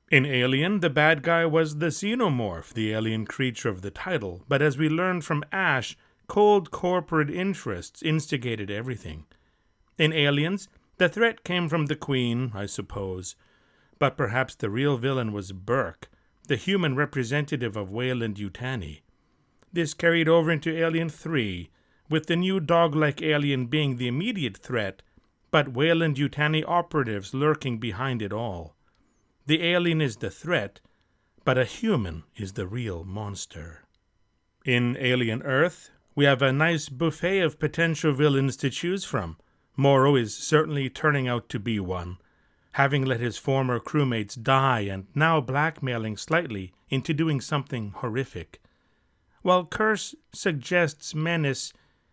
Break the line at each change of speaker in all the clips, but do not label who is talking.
In Alien, the bad guy was the xenomorph, the alien creature of the title, but as we learned from Ash, cold corporate interests instigated everything. In Aliens, the threat came from the Queen, I suppose, but perhaps the real villain was Burke, the human representative of Weyland-Yutani. This carried over into Alien 3, with the new dog-like alien being the immediate threat, but Weyland-Yutani operatives lurking behind it all. The alien is the threat, but a human is the real monster. In Alien Earth, we have a nice buffet of potential villains to choose from. Morrow is certainly turning out to be one, having let his former crewmates die and now blackmailing slightly into doing something horrific. While Curse suggests menace,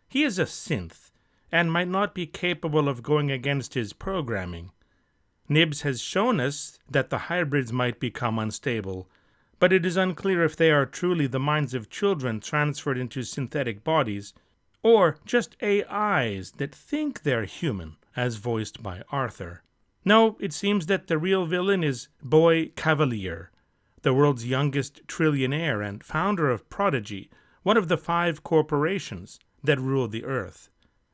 he is a synth and might not be capable of going against his programming. Nibs has shown us that the hybrids might become unstable, but it is unclear if they are truly the minds of children transferred into synthetic bodies, or just AIs that think they're human, as voiced by Arthur. No, it seems that the real villain is Boy Kavlier, the world's youngest trillionaire and founder of Prodigy, one of the 5 corporations that rule the Earth.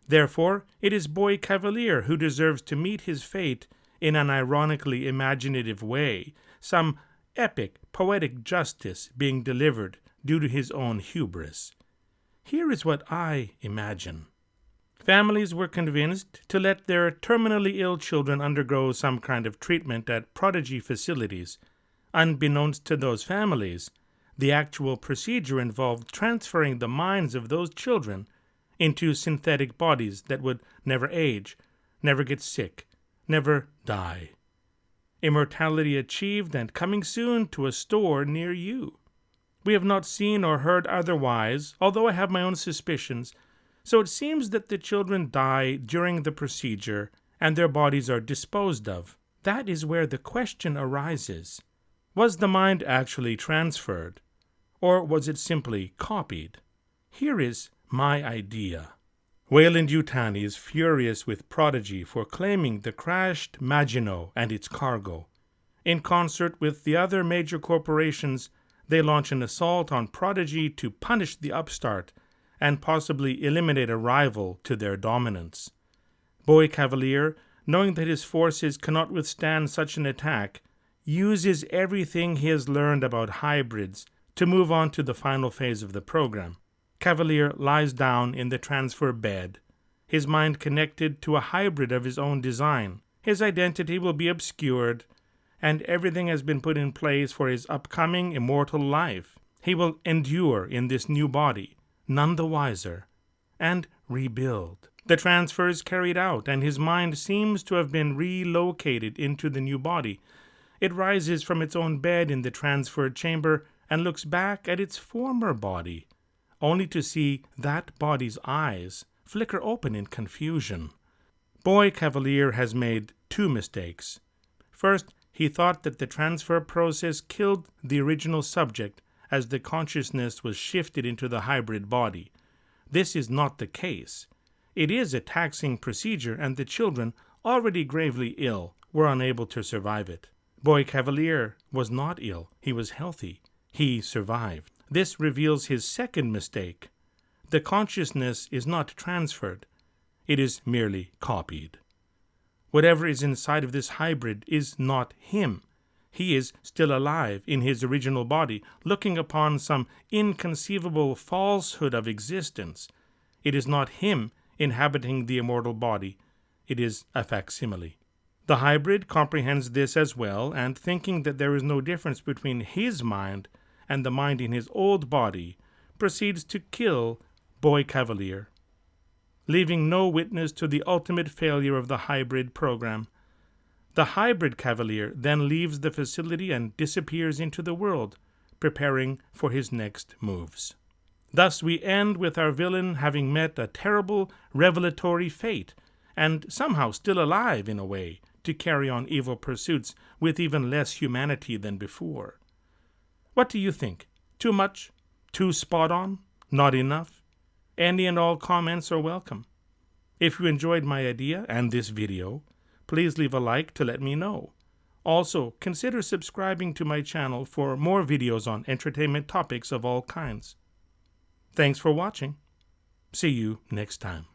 Therefore, it is Boy Kavlier who deserves to meet his fate in an ironically imaginative way, some epic, poetic justice being delivered due to his own hubris. Here is what I imagine. Families were convinced to let their terminally ill children undergo some kind of treatment at Prodigy facilities. Unbeknownst to those families, the actual procedure involved transferring the minds of those children into synthetic bodies that would never age, never get sick, never die. Immortality achieved and coming soon to a store near you. We have not seen or heard otherwise, although I have my own suspicions, so it seems that the children die during the procedure and their bodies are disposed of. That is where the question arises. Was the mind actually transferred, or was it simply copied? Here is my idea. Weyland-Yutani is furious with Prodigy for claiming the crashed Maginot and its cargo. In concert with the other major corporations, they launch an assault on Prodigy to punish the upstart and possibly eliminate a rival to their dominance. Boy Kavlier, knowing that his forces cannot withstand such an attack, uses everything he has learned about hybrids to move on to the final phase of the program. Kavlier lies down in the transfer bed, his mind connected to a hybrid of his own design. His identity will be obscured, and everything has been put in place for his upcoming immortal life. He will endure in this new body, none the wiser, and rebuild. The transfer is carried out, and his mind seems to have been relocated into the new body. It rises from its own bed in the transferred chamber and looks back at its former body, only to see that body's eyes flicker open in confusion. Boy Kavlier has made 2 mistakes. First, he thought that the transfer process killed the original subject as the consciousness was shifted into the hybrid body. This is not the case. It is a taxing procedure, and the children, already gravely ill, were unable to survive it. Boy Kavlier was not ill. He was healthy. He survived. This reveals his second mistake. The consciousness is not transferred. It is merely copied. Whatever is inside of this hybrid is not him. He is still alive in his original body, looking upon some inconceivable falsehood of existence. It is not him inhabiting the immortal body. It is a facsimile. The hybrid comprehends this as well, and thinking that there is no difference between his mind and the mind in his old body, proceeds to kill Boy Kavlier, leaving no witness to the ultimate failure of the hybrid program. The hybrid Kavlier then leaves the facility and disappears into the world, preparing for his next moves. Thus we end with our villain having met a terrible revelatory fate, and somehow still alive in a way to carry on evil pursuits with even less humanity than before. What do you think? Too much? Too spot on? Not enough? Any and all comments are welcome. If you enjoyed my idea and this video, please leave a like to let me know. Also, consider subscribing to my channel for more videos on entertainment topics of all kinds. Thanks for watching. See you next time.